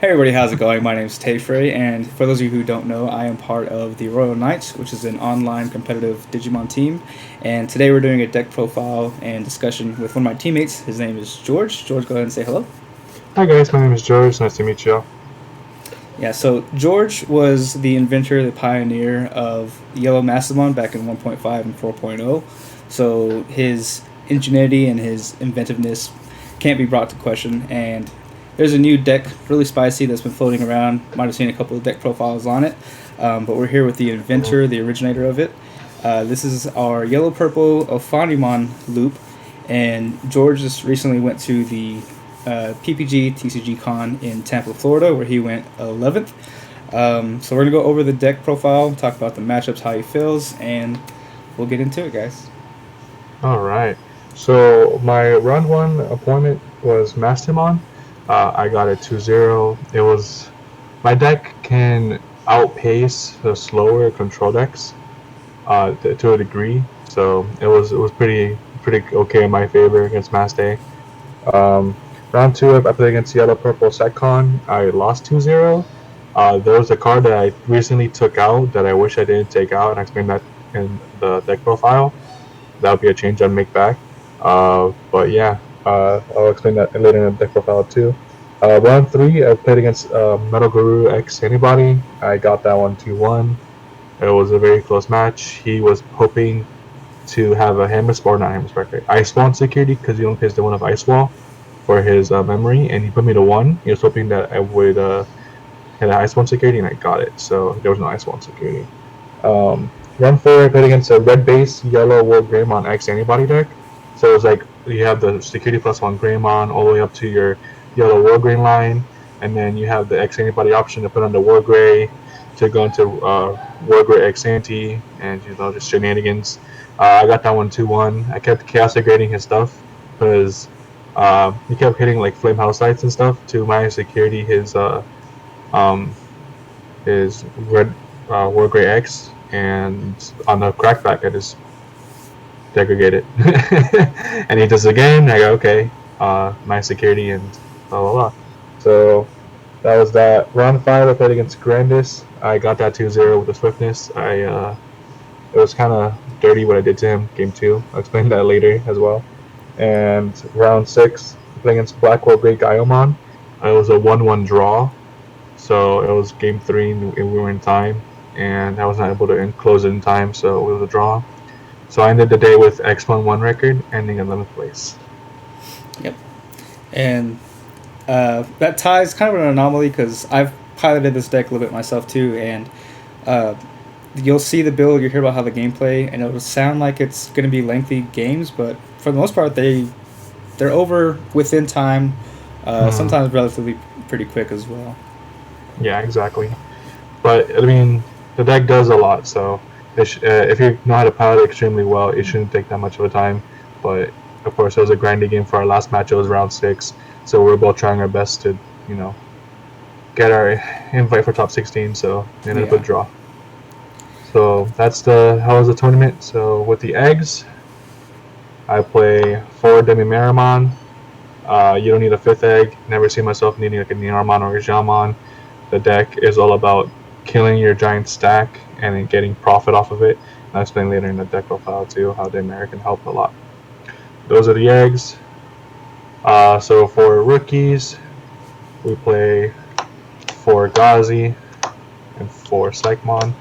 Hey everybody, how's it going? My name is Tay Frey, and for those of you who don't know, I am part of the Royal Knights, which is an online competitive Digimon team. And today we're doing a deck profile and discussion with one of my teammates. His name is George. George, go ahead and say hello. Hi guys, my name is George. Nice to meet you. Yeah, so George was the inventor, the pioneer of Yellow Mastodon back in 1.5 and 4.0. So his ingenuity and his inventiveness can't be brought to question. And there's a new deck, really spicy, that's been floating around. Might have seen a couple of deck profiles on it. But we're here with the inventor, the originator of it. This is our yellow-purple Ophanimon Loop. And George just recently went to the PPG TCG Con in Tampa, Florida, where he went 11th. So we're going to go over the deck profile, talk about the matchups, how he feels, and we'll get into it, guys. All right. So my round one opponent was Mastimon. I got it 2-0. It was my deck can outpace the slower control decks to a degree. So it was pretty okay in my favor against Mastay. Round two, I played against Yellow Purple Secon. I lost 2-0. There was a card that I recently took out that I wish I didn't take out, and I explained that in the deck profile. That would be a change I'd make back. But yeah, I'll explain that later in the deck profile too. Round three, I played against Metal Guru X Anybody. I got that one 2-1. It was a very close match. He was hoping to have a Ice Wall security because he only plays the one of Ice Wall for his memory, and he put me to 1. He was hoping that I would hit an Ice Wall security, and I got it. So there was no Ice Wall security. Round 4, I played against a red base yellow World Greymon X Antibody deck. So it was like you have the security +1 Greymon all the way up to your yellow World Grey line, and then you have the X Antibody option to put on the World Grey to go into World Grey X Anti, and just shenanigans. I got that one 2-1. I kept chaos degrading his stuff because he kept hitting like flame house lights and stuff to my security his red World Grey X, and on the crackback I just degraded and he does it again. I go okay, my security and blah blah blah. So that was that. Round 5, I played against Grandis. I got that 2-0 with the swiftness. It was kind of dirty what I did to him game 2. I'll explain that later as well. And round 6, I played against Black World Great Gaiomon. It was a 1-1 draw. So it was game 3 and we were in time, and I was not able to close it in time, so it was a draw. So I ended the day with X1-1 record, ending 11th place. Yep. And that tie is kind of an anomaly because I've piloted this deck a little bit myself too, and you'll see the build, you'll hear about how the gameplay, and it'll sound like it's going to be lengthy games, but for the most part they're over within time, sometimes relatively pretty quick as well. Yeah, exactly. But I mean, the deck does a lot, so if you know how to pilot it extremely well, it shouldn't take that much of a time. But of course, it was a grindy game for our last match. It was round 6, so we're both trying our best to, get our invite for top 16. So we ended up with a draw. So that's how was the tournament. So with the eggs, I play 4 Demi-Maramon. You don't need a 5th egg. Never see myself needing like a Nearmon or a Jamon. The deck is all about killing your giant stack and then getting profit off of it. And I'll explain later in the deck profile too how the American helped a lot. Those are the eggs. So for rookies, we play 4 Gazi and 4 Psychmon.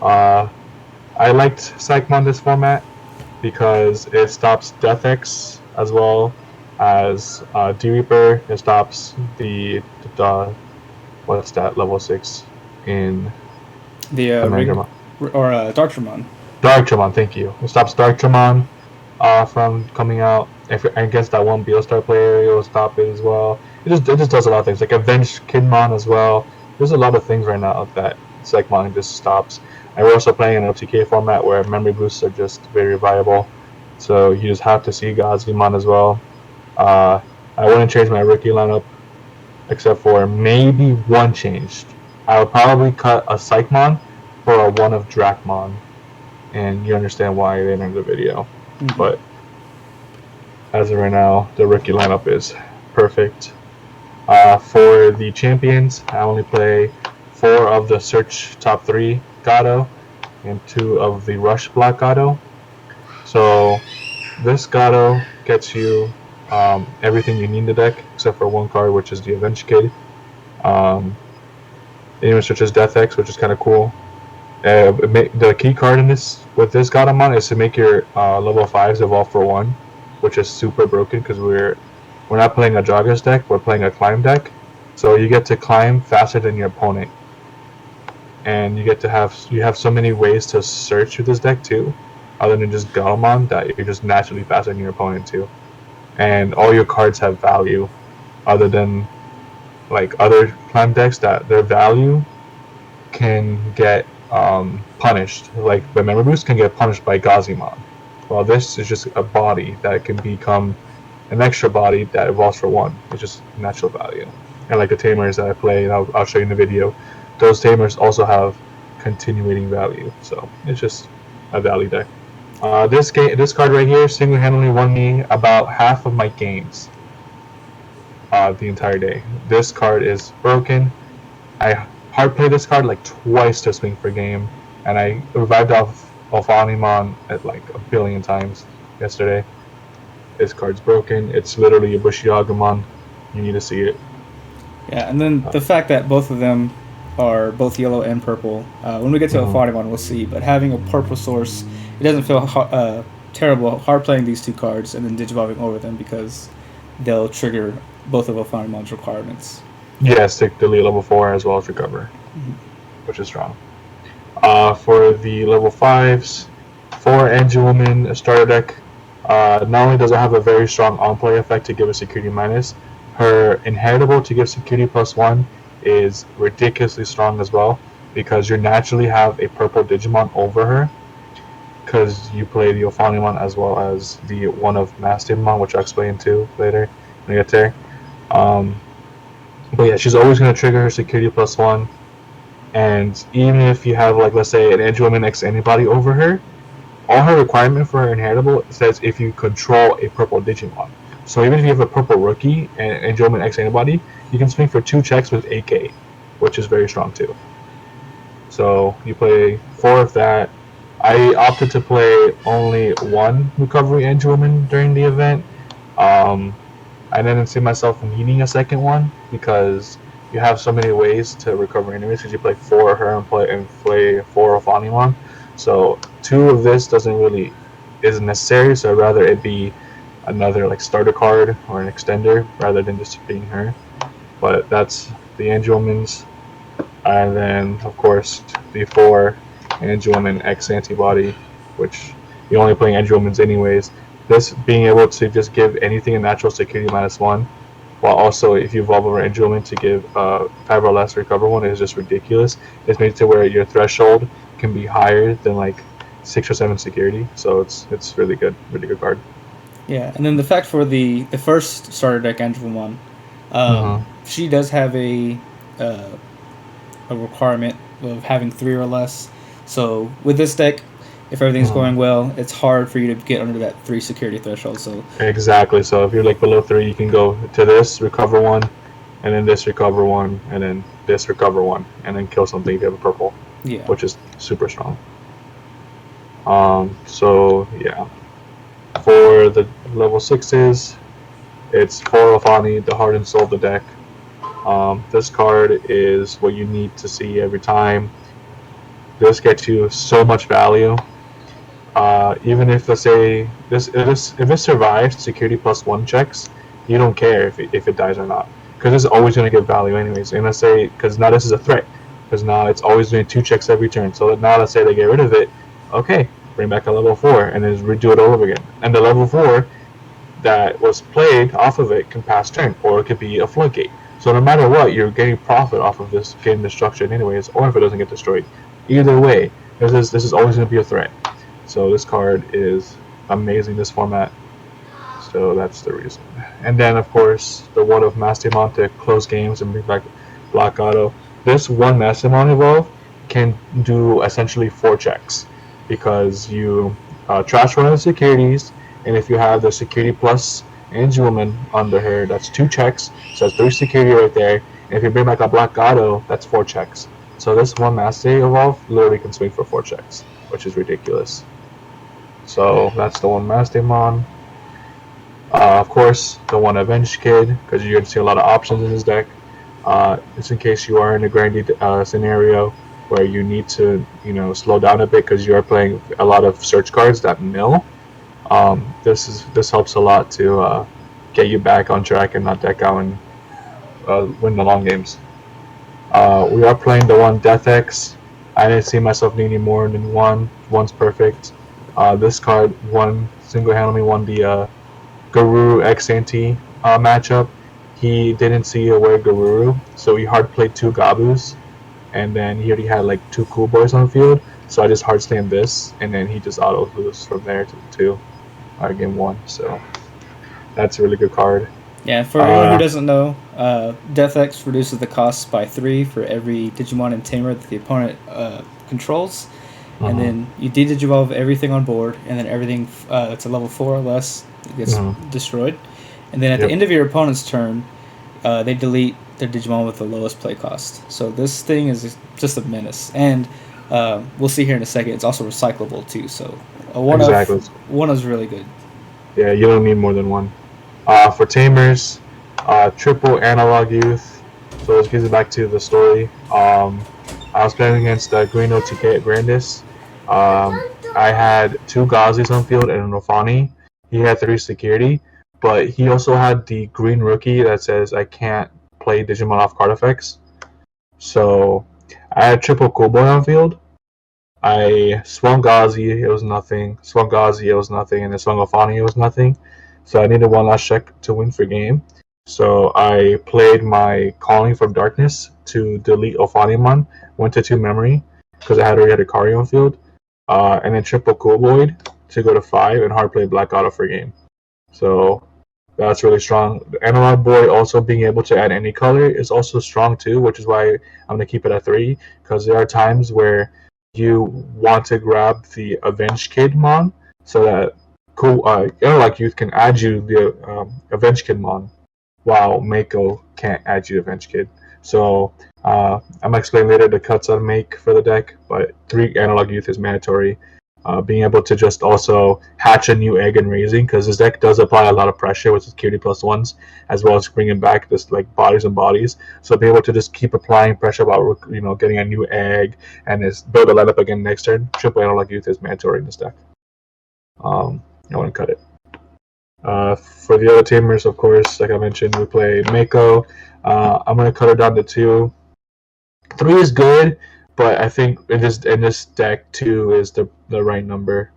I liked Psychmon this format because it stops Death X as well as D-Reaper. It stops the what's that, level 6 in the Darktramon. Darktramon, thank you. It stops Darktramon from coming out. If against that one Beostar player, it will stop it as well. It just does a lot of things, like Avenge Kidmon as well. There's a lot of things right now that Psychmon just stops. And we're also playing an LTK format where memory boosts are just very viable. So you just have to see Gazimon as well. I wouldn't change my rookie lineup except for maybe one change. I would probably cut a Psychmon for a 1 of Dracmon, and you understand why they named the video. Mm-hmm. But as of right now, the rookie lineup is perfect. For the champions, I only play 4 of the search top 3 Gato and 2 of the rush block Gato. So this Gato gets you everything you need in the deck except for one card, which is the Avenge Kid. Even such as Death X, which is kind of cool. The key card in this with this Gatomon is to make your level 5s evolve for 1, which is super broken because we're not playing a Joggers deck, we're playing a climb deck. So you get to climb faster than your opponent, and you have so many ways to search with this deck too, other than just Gatomon, that you're just naturally faster than your opponent too, and all your cards have value, other than like other climb decks that their value can get punished. Like the Memory Boost can get punished by Gazimon. Well, this is just a body that can become an extra body that evolves for 1. It's just natural value. And like the Tamers that I play, and I'll show you in the video, those Tamers also have continuing value. So it's just a value deck. This card right here single-handedly won me about half of my games the entire day. This card is broken. I hard played this card like twice to swing for game, and I revived off Ophanimon at like a billion times yesterday. This card's broken. It's literally a Bushiagamon. You need to see it. Yeah, and then the fact that both of them are both yellow and purple. When we get to Ophanimon, we'll see. But having a purple source, it doesn't feel terrible hard playing these 2 cards and then digivolving over them because they'll trigger both of Ophanimon's requirements. Yeah, stick delete level 4 as well as recover, which is strong. For the level 5s, for Angel Woman starter deck, not only does it have a very strong on-play effect to give a security minus, her inheritable to give security +1 is ridiculously strong as well, because you naturally have a purple Digimon over her, because you play the Ophanimon as well as the one of Mastimon, which I'll explain to later when I get there. But yeah, she's always going to trigger her security +1, and even if you have, like, let's say an Angel Woman X anybody over her, all her requirement for her inheritable says if you control a purple Digimon. So even if you have a purple rookie and Angel Woman X anybody, you can swing for 2 checks with AK, which is very strong too. So you play 4 of that. I opted to play only 1 recovery Angel Woman during the event. I didn't see myself needing a second one because you have so many ways to recover enemies, because you play 4 of her and play 4 of Ophanimon. So 2 of this isn't necessary, so I'd rather it be another like starter card or an extender rather than just being her. But that's the Angel Woman's. And then of course the 4 Angel Woman X antibody, which you're only playing Angel Woman's anyways. This being able to just give anything a natural security -1, while also if you evolve over Angel Woman to give 5 or less recover 1 is just ridiculous. It's made to where your threshold can be higher than like 6 or 7 security, so it's really good card. Yeah, and then the fact for the first starter deck Angel Woman, she does have a requirement of having 3 or less. So with this deck, if everything's going well, it's hard for you to get under that 3 security threshold. So exactly. So if you're like below 3, you can go to this, recover 1, and then this, recover 1, and then this, recover 1, and then kill something if you have a purple. Yeah. Which is super strong. So yeah. For the level 6s, it's 4 Ophanimon, the heart and soul of the deck. This card is what you need to see every time. This gets you so much value. Even if, let's say, if it survives security +1 checks, you don't care if it dies or not, because it's always going to get value anyways. And let's say, because now this is a threat, because now it's always doing 2 checks every turn. So now let's say they get rid of it, okay, bring back a level 4 and then redo it all over again. And the level 4 that was played off of it can pass turn, or it could be a floodgate. So no matter what, you're getting profit off of this getting destruction anyways, or if it doesn't get destroyed. Either way, this is always going to be a threat. So this card is amazing, this format. So that's the reason. And then, of course, the one of Mastimon to close games and bring back Black Auto. This one Mastimon evolve can do essentially 4 checks, because you trash one of the securities, and if you have the security plus Angewwoman under her, that's 2 checks, so that's 3 security right there. And if you bring back a Black Gato, that's 4 checks. So this one Master Evolve literally can swing for 4 checks, which is ridiculous. So that's the one Mastemon. Of course, the one Avenged Kid, because you're going to see a lot of options in this deck. Just in case you are in a grindy scenario where you need to, slow down a bit because you are playing a lot of search cards that mill. This helps a lot to get you back on track and not deck out and win the long games. We are playing the one Death X. I didn't see myself needing more than one. One's perfect. This card single-handedly won the Garuru X Ante matchup. He didn't see away Garuru, so he hard played 2 Gabus, and then he already had like 2 Cool Boys on the field. So I just hard stand this, and then he just auto lose from there to game 1. So that's a really good card. Yeah, for anyone who doesn't know, Death X reduces the cost by 3 for every Digimon and Tamer that the opponent controls. And then you de-digivolve everything on board, and then everything that's a level 4 or less gets destroyed. And then at the end of your opponent's turn, they delete their Digimon with the lowest play cost. So this thing is just a menace. And we'll see here in a second, it's also recyclable too. So one is really good. Yeah, you don't need more than one. For Tamers, triple Analog Youth. So let's get back to the story. I was playing against Greeno TK at Grandis. I had 2 Gazis on field and an Ofani. He had 3 security, but he also had the green rookie that says I can't play Digimon off card effects. So I had triple Cool Boy on field. I swung Gazi, it was nothing. Swung Gazi, it was nothing. And then swung Ofani, it was nothing. So I needed one last check to win for game. So I played my Calling from Darkness to delete Ophanimon, went to 2 memory, because I already had a Kari on field. And then triple Cool Boy to go to 5 and hard play Black Auto for game. So that's really strong. The Analog Boy also being able to add any color is also strong too, which is why I'm going to keep it at 3, because there are times where you want to grab the Avenged Kid Mon so that Analog Youth can add you the Avenged Kid Mon while Mako can't add you Avenged Kid. So I'm going to explain later the cuts I make for the deck, but 3 Analog Youth is mandatory. Being able to just also hatch a new egg and raising, because this deck does apply a lot of pressure with security +1s, as well as bringing back this like bodies and bodies. So being able to just keep applying pressure about getting a new egg and build a lineup again next turn. Triple Analog Youth is mandatory in this deck. I want to cut it. For the other Tamers, of course, like I mentioned, we play Mako. I'm going to cut her down to 2. 3 is good, but I think in this deck 2 is the right number.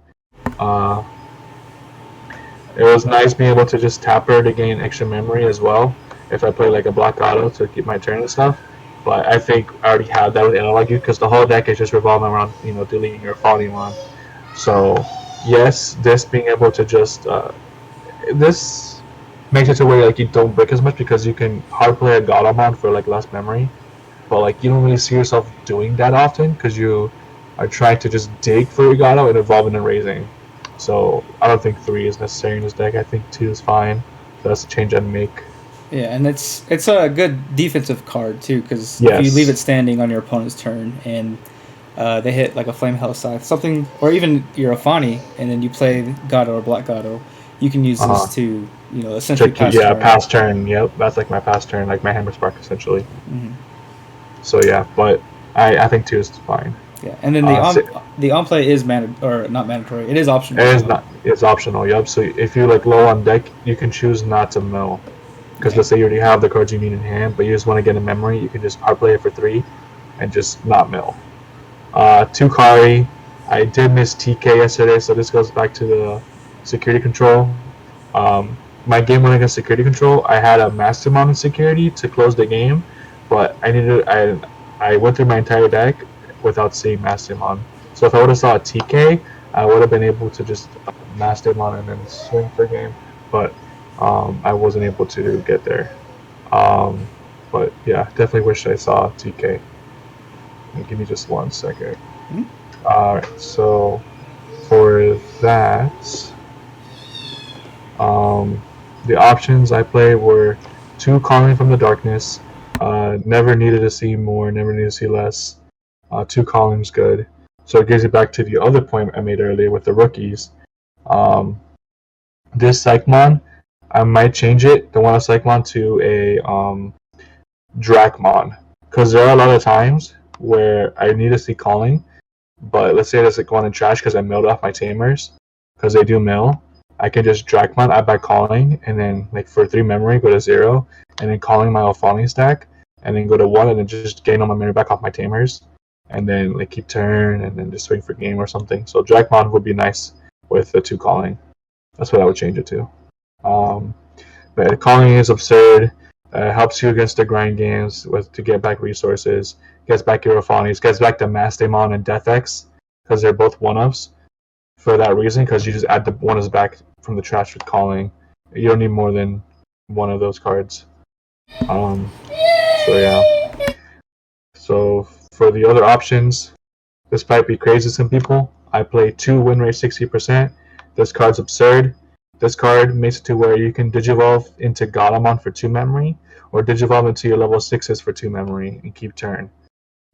It was nice being able to just tap her to gain extra memory as well if I play like a Black Auto to keep my turn and stuff. But I think I already have that with Analog Youth, because the whole deck is just revolving around deleting your Ophanimon. So yes, this being able to just this makes it to where like you don't break as much, because you can hard play a Godamon for like less memory. But like you don't really see yourself doing that often, because you are trying to just dig for your Gato and evolving and raising. So I don't think 3 is necessary in this deck. I think 2 is fine. That's a change I'd make. Yeah, and it's a good defensive card too, because if you leave it standing on your opponent's turn and they hit like a Flame Hellscythe, something, or even your Ofani, and then you play Gato or Black Gato, you can use this to essentially pass turn. Yep, that's like my pass turn, like my Hammer Spark essentially. Mm-hmm. So yeah, but I think 2 is fine. Yeah, and then the on play is not mandatory. It is optional. It is not. It's optional. Yep. So if you're like low on deck, you can choose not to mill, because let's say you already have the cards you need in hand, but you just want to get a memory, you can just hard play it for 3, and just not mill. 2 Kari. I did miss TK yesterday, so this goes back to the security control. My game 1 against security control, I had a Mastermon in security to close the game, but I went through my entire deck without seeing Mastermon. So if I would have saw a TK, I would have been able to just Mastermon and then swing for game. But I wasn't able to get there. But yeah, definitely wish I saw TK. Give me just 1 second. Mm-hmm. Alright, so for that, The options I played were 2 Calling from the Darkness. Never needed to see more, never needed to see less. 2 Calling's good. So it gives you back to the other point I made earlier with the rookies. Um, this Psychmon, I might change it, the one of Psychmon, to a Dracmon. Because there are a lot of times where I need to see Calling, but let's say there's like one in trash because I milled off my tamers, because they do mill. I can just Dracmon, add by Calling, and then like for 3 memory, go to 0, and then Calling my Ophanimon stack, and then go to 1, and then just gain all my memory back off my tamers, and then like keep turn, and then just swing for game or something. So Dracmon would be nice with the 2 Calling. That's what I would change it to. Um, but Calling is absurd. Helps you against the grind games to get back resources. Gets back your Ophanimons. Gets back the Mastemon and Death X because they're both one-ofs. For that reason, because you just add the one-ofs back from the trash with Calling. You don't need more than one of those cards. So yeah. So for the other options, this might be crazy to some people. I play 2 win rate 60%. This card's absurd. This card makes it to where you can Digivolve into Godamon for 2 memory, or Digivolve into your level 6s for 2 memory and keep turn.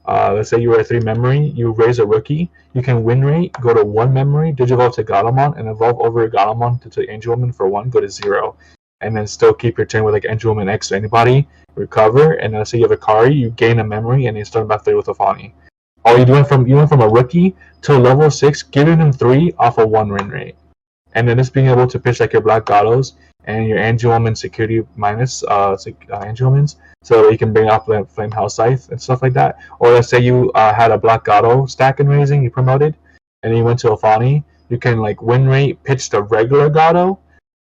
Let's say you were at 3 memory, you raise a rookie, you can win rate, go to 1 memory, Digivolve to Godamon, and evolve over your Godamon to Angelwoman for 1, go to 0. And then still keep your turn with like Angelwoman X to anybody, recover, and then let's say you have a Kari, you gain a memory, and you start back 3 with Ophanimon. Oh, you went from a rookie to a level 6, giving him 3 off a 1 win rate. And then just being able to pitch like your Black Gatos and your Angelwoman security minus Angelwomans, so you can bring up Flame House Scythe and stuff like that. Or let's say you had a Black Gato stack in Raising, you promoted, and then you went to Ophanimon, you can like win rate pitch the regular Gato,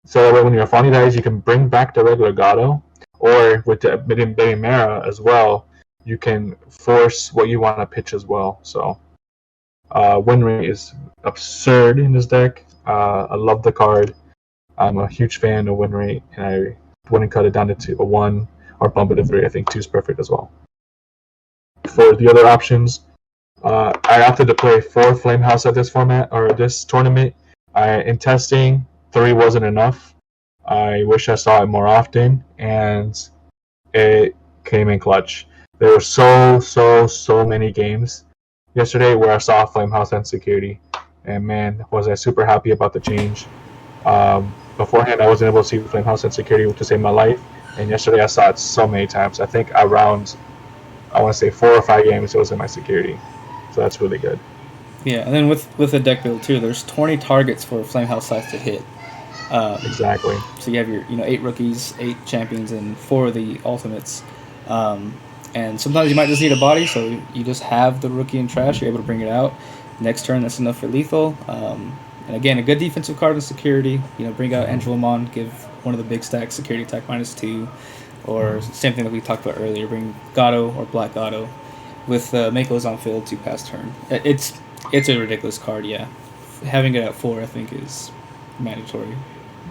so that way when your Ophanimon dies, you can bring back the regular Gato. Or with the Mera as well, you can force what you want to pitch as well. So win rate is absurd in this deck. I love the card. I'm a huge fan of win rate, and I wouldn't cut it down to a 1 or bump it to 3. I think 2 is perfect as well. For the other options, I opted to play 4 Flame House at this format or this tournament. In testing, 3 wasn't enough. I wish I saw it more often, and it came in clutch. There were so many games yesterday where I saw Flame House and Security, and man, was I super happy about the change. Beforehand, I wasn't able to see Flame House and Security to save my life, and yesterday I saw it so many times. I think around, I want to say 4 or 5 games it was in my Security, so that's really good. Yeah, and then with the deck build too, there's 20 targets for Flame House Scythe to hit. Exactly. So you have your 8 rookies, 8 champions, and 4 of the ultimates. And sometimes you might just need a body, so you just have the rookie in trash. You're able to bring it out. Next turn, that's enough for lethal. And again, a good defensive card in security. Bring out Angelomon, give one of the big stacks security attack -2, or same thing that we talked about earlier. Bring Gato or Black Gato with Mako's on field to pass turn. It's a ridiculous card. Yeah, having it at 4, I think, is mandatory.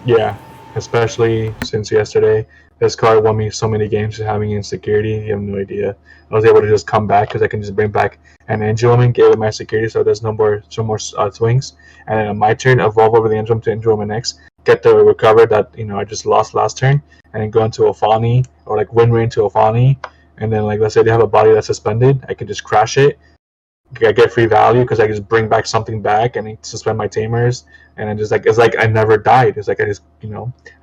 Yeah, especially since yesterday, this card won me so many games just having insecurity. You have no idea. I was able to just come back because I can just bring back an Angelwoman, give it my security, so there's no more swings. And then on my turn, evolve over the Angelwoman to Angelwoman X, get the recover that I just lost last turn, and then go into Ophanimon or like win rain to Ophanimon. And then like let's say they have a body that's suspended, I can just crash it. I get free value because I just bring back something back and I suspend my tamers, and then just like it's like I never died. It's like I just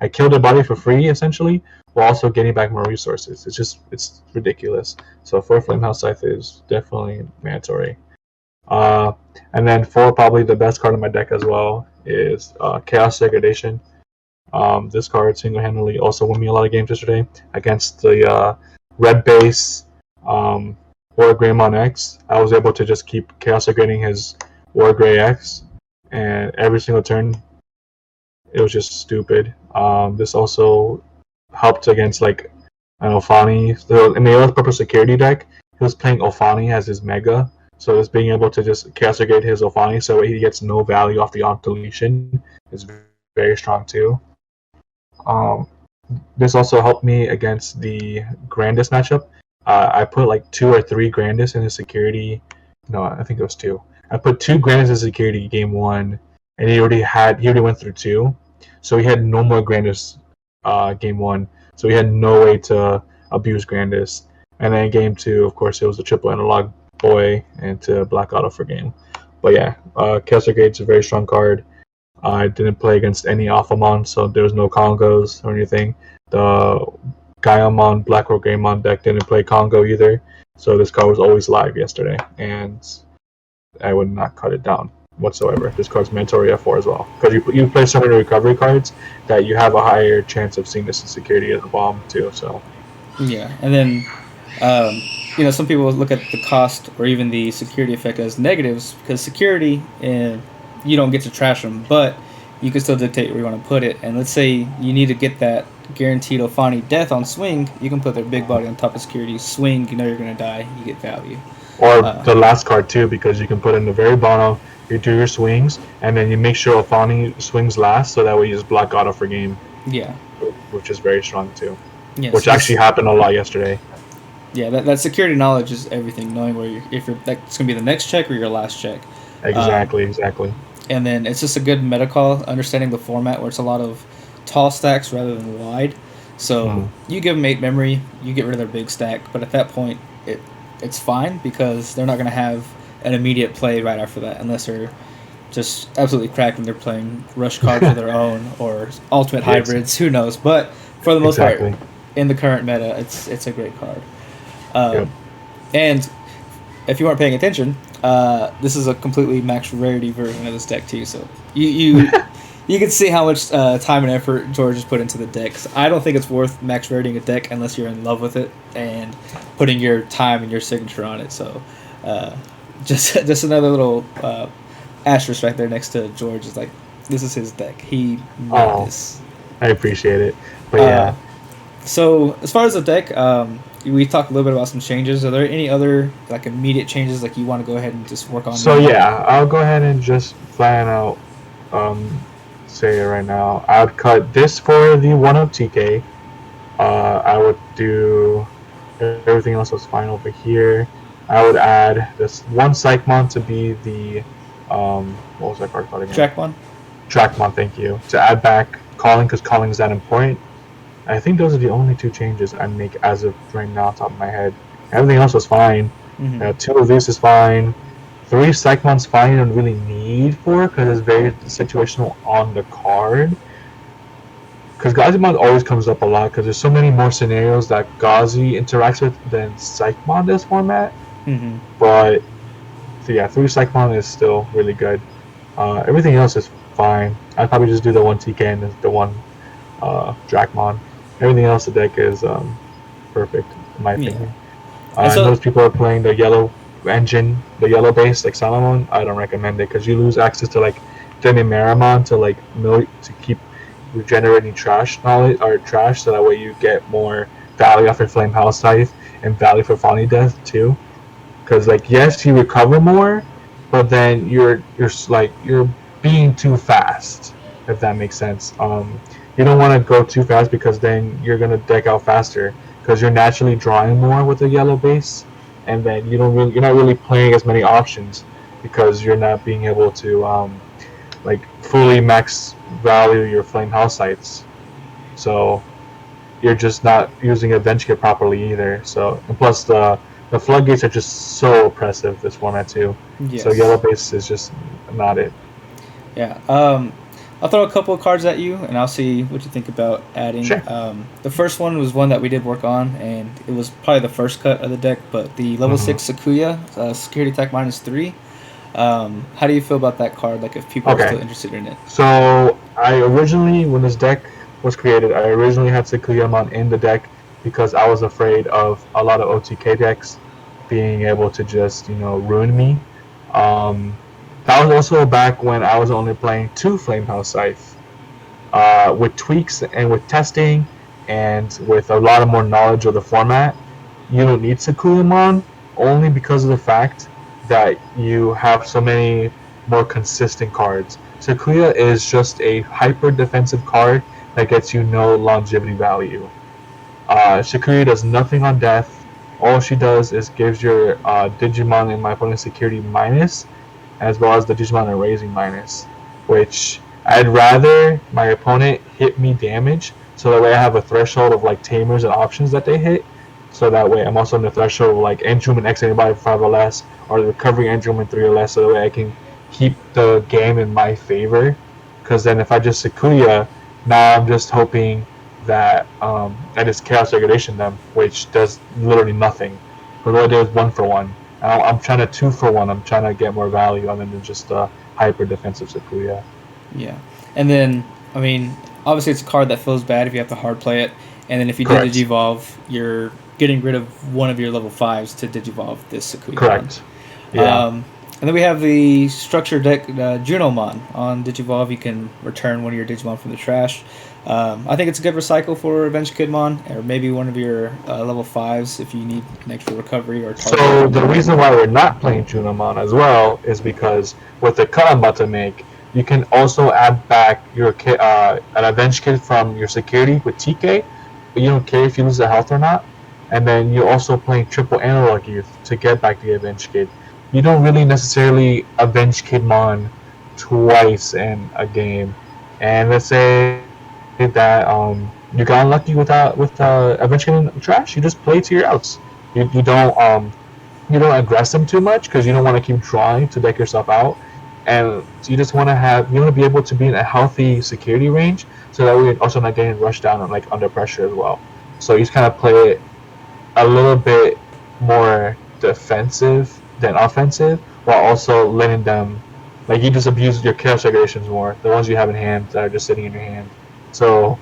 I killed a body for free essentially, while also getting back more resources. It's ridiculous. So 4 Flamehouse Scythe is definitely mandatory. And then 4, probably the best card in my deck as well, is Chaos Degradation. This card single-handedly also won me a lot of games yesterday against the red base. War Greymon X. I was able to just keep Chaos Degrading his War Grey X, and every single turn, it was just stupid. This also helped against like an Ophanimon. So in the Yellow Purple Security deck, he was playing Ophanimon as his Mega, so just being able to just Chaos Degrade his Ophanimon so he gets no value off the on deletion is very strong too. This also helped me against the Grandis matchup. I put like 2 or 3 Grandis in his security. No, I think it was 2. I put 2 Grandis in security game 1, and he already went through 2, so he had no more Grandis game 1, so we had no way to abuse Grandis. And then game 2, of course, it was a triple analog boy and to Black Auto for game. But yeah, Chaos Gate's a very strong card. I didn't play against any Ophanimon, so there was no Congos or anything. The Gaiamon Black Rock Greymon deck didn't play Congo either, so this card was always live yesterday, and I would not cut it down whatsoever. This card's mandatory F4 as well, because you play so many recovery cards that you have a higher chance of seeing this in security as a bomb too. So yeah, and then some people look at the cost or even the security effect as negatives, because security, you don't get to trash them, but you can still dictate where you want to put it. And let's say you need to get that guaranteed Ophanimon death on swing, you can put their big body on top of security. Swing, you know you're going to die, you get value. Or the last card too, because you can put in the very bottom, you do your swings, and then you make sure Ophanimon swings last, so that way you just block auto for game. Yeah. Which is very strong too. Yes, which actually happened a lot yesterday. Yeah, that security knowledge is everything, knowing where if that's going to be the next check or your last check. Exactly. And then it's just a good meta call, understanding the format where it's a lot of tall stacks rather than wide. So you give them 8 memory, you get rid of their big stack, but at that point it's fine, because they're not going to have an immediate play right after that unless they're just absolutely cracked and they're playing rush cards of their own or ultimate hybrids, who knows. But for the most part, in the current meta, it's a great card. And if you weren't paying attention, this is a completely max rarity version of this deck too. So you can see how much time and effort George has put into the deck. I don't think it's worth max raritying a deck unless you're in love with it and putting your time and your signature on it. So just another little asterisk right there next to George is like, this is his deck. He made this. I appreciate it. But yeah. So as far as the deck, we talked a little bit about some changes. Are there any other immediate changes you want to go ahead and just work on? So yeah, I'll go ahead and just flat out say it right now. I would cut this for the 1-up TK. I would do everything else was fine over here. I would add this one Psychmon to be the what was that card called again? Trackmon, thank you. To add back Calling, because Calling is that important. I think those are the only 2 changes I make as of right now, off the top of my head. Everything else was fine. 2 of these is fine. 3 Psychmon's fine. You don't really need 4 because it's very situational on the card. Because Gazimon always comes up a lot because there's so many more scenarios that Gazi interacts with than Psychmon this format. But so yeah, 3 Psychmon is still really good. Everything else is fine. I'd probably just do the 1 TK and the 1 Dracmon. Everything else the deck is perfect in my opinion. So, those people are playing the yellow engine, the yellow base like Salamon. I don't recommend it because you lose access to Demimeramon to keep regenerating trash knowledge or trash, so that way you get more value off your Flame House Scythe and value for Fawny Death too. Because yes, you recover more, but then you're being too fast, if that makes sense. You don't want to go too fast because then you're gonna deck out faster because you're naturally drawing more with a yellow base, and then you're not really playing as many options because you're not being able to fully max value your Flame House Sites. So you're just not using Avenge Kit properly either. So, and plus the floodgates are just so oppressive this format too. Yes. So yellow base is just not it. Yeah. I'll throw a couple of cards at you, and I'll see what you think about adding. Sure. The first one was one that we did work on, and it was probably the first cut of the deck, but the level 6 Sakuya, security attack -3. How do you feel about that card, if people are still interested in it? So, I originally, when this deck was created, I originally had Sakuyamon in the deck because I was afraid of a lot of OTK decks being able to just, ruin me. That was also back when I was only playing 2 Flame House Scythe. With tweaks and with testing and with a lot of more knowledge of the format, you don't need Sakuyamon only because of the fact that you have so many more consistent cards. Sakuya is just a hyper defensive card that gets you no longevity value. Sakuya does nothing on death. All she does is gives your Digimon in my opponent's security minus, as well as the Digimon erasing minus, which I'd rather my opponent hit me damage So that way I have a threshold of like tamers and options that they hit. So that way I'm also in the threshold of like Enchum and X anybody 5 or less, or the recovery Enchum and 3 or less, so that way I can keep the game in my favor. Because then if I just Sakuya, now I'm just hoping that I just Chaos Regulation them, which does literally nothing. But all I did was 1-for-1. I'm trying to 2-for-1. I'm trying to get more value other than just hyper defensive Sakuya. Yeah. And then, I mean, obviously it's a card that feels bad if you have to hard play it. And then if you Correct. did Digivolve, you're getting rid of one of your level 5s to Digivolve this Sakuya. Correct. Yeah. And then we have the structure deck Junomon. On Digivolve, you can return one of your Digimon from the trash. I think it's a good recycle for Revenge Kidmon, or maybe one of your level 5s if you need an extra recovery or target. So the reason why we're not playing Junomon as well is because with the cut I'm about to make, you can also add back your an Avenge Kid from your security with TK, but you don't care if you lose the health or not. And then you're also playing triple analog youth to get back the Avenge Kid. You don't really necessarily Avenge Kidmon twice in a game. And let's say that you got unlucky with Avenge Kid in trash, you just play to your outs. You don't aggress them too much because you don't want to keep trying to deck yourself out, and you just want to be able to be in a healthy security range, so that way you're also not getting rushed down and like under pressure as well. So you just kind of play it a little bit more defensive than offensive, while also letting them like you just abuse your chaos regulations more, the ones you have in hand that are just sitting in your hand. So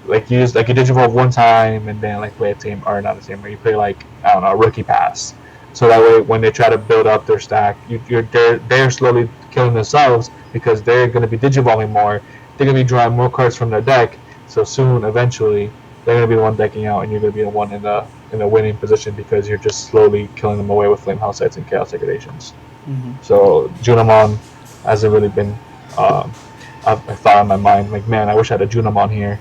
like you digivolve one time and then like play a team or not a team, or you play like I don't know a rookie pass. So that way when they try to build up their stack, they're slowly killing themselves because they're going to be digivolving more. They're going to be drawing more cards from their deck. So soon, eventually, they're going to be the one decking out, and you're going to be the one in the winning position because you're just slowly killing them away with flame house sites and chaos degradations. Mm-hmm. So Junamon hasn't really been a thought in my mind. Like, man, I wish I had a Junamon here.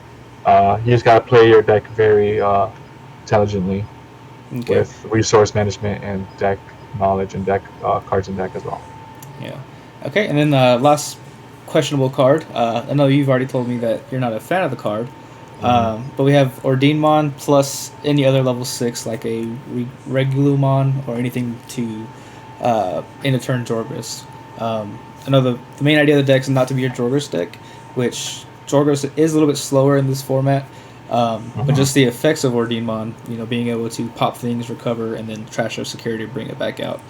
You just gotta play your deck very intelligently with resource management and deck knowledge and deck cards in deck as well. Yeah. Okay, and then last questionable card. I know you've already told me that you're not a fan of the card, but we have Ordinemon plus any other level 6 like a Regulumon or anything to end of turn Jorgris. I know the main idea of the deck is not to be your Jorgris deck, which Jorgris is a little bit slower in this format, but just the effects of Ordinemon, being able to pop things, recover, and then trash their security to bring it back out.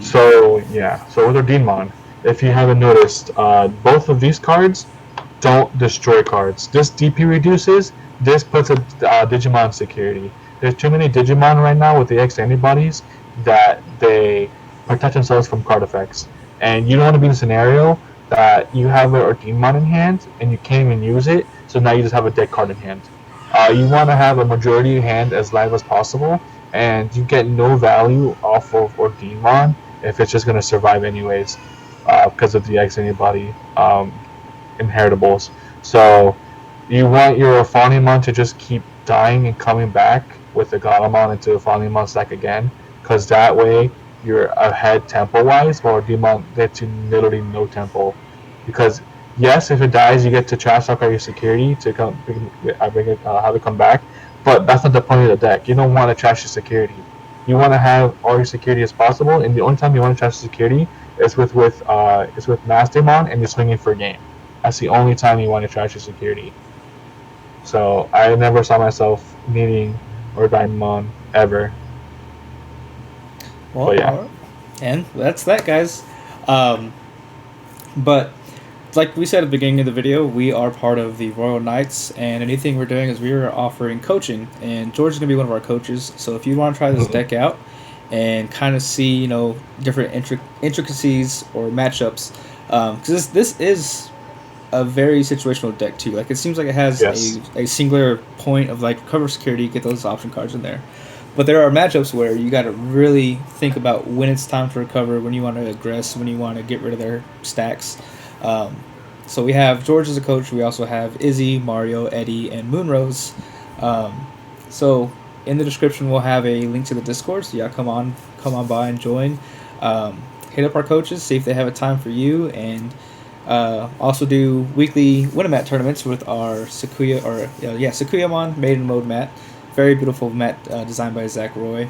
So with Ordinemon, if you haven't noticed, both of these cards don't destroy cards. This DP reduces, this puts a Digimon security. There's too many Digimon right now with the X antibodies that they protect themselves from card effects. And you don't want to be in a scenario that you have an Ordinemon in hand and you can't even use it, so now you just have a dead card in hand. You want to have a majority of hand as live as possible, and you get no value off of Ordinemon if it's just going to survive anyways because of the X antibody inheritables. So you want your Ophanimon to just keep dying and coming back with the Godamon into the Ophanimon stack again, because that way you're ahead tempo-wise, while Ordinemon gets you literally no tempo. Because yes, if it dies, you get to trash talk out your security to have it come back, but that's not the point of the deck. You don't want to trash your security. You want to have all your security as possible, and the only time you want to trash security is with Mastermon and you're swinging for a game. That's the only time you want to trash your security. So I never saw myself needing Ordinemon ever. Well, yeah. Right. And that's that, guys. But like we said at the beginning of the video, we are part of the Royal Knights, and anything we're doing is we are offering coaching, and George is going to be one of our coaches. So if you want to try this deck out and kind of see, different intricacies or matchups, because this is a very situational deck too. Like, it seems like it has a singular point of like recover security, get those option cards in there. But there are matchups where you got to really think about when it's time to recover, when you want to aggress, when you want to get rid of their stacks. So we have George as a coach. We also have Izzy, Mario, Eddie, and Moonrose. So in the description, we'll have a link to the Discord. So yeah, come on by and join. Hit up our coaches, see if they have a time for you, and Also do weekly Winamat tournaments with our Sakuyamon Maiden Mode mat. Very beautiful mat designed by Zach Roy.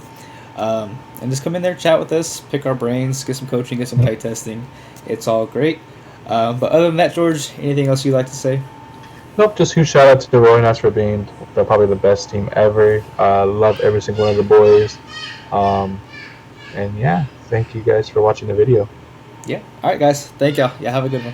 And just come in there, chat with us, pick our brains, get some coaching, get some kite testing. It's all great. But other than that, George, anything else you'd like to say? Nope, just huge shout out to Roy Nuts for being probably the best team ever. Love every single one of the boys. And yeah, thank you guys for watching the video. Yeah. All right, guys. Thank y'all. Yeah, have a good one.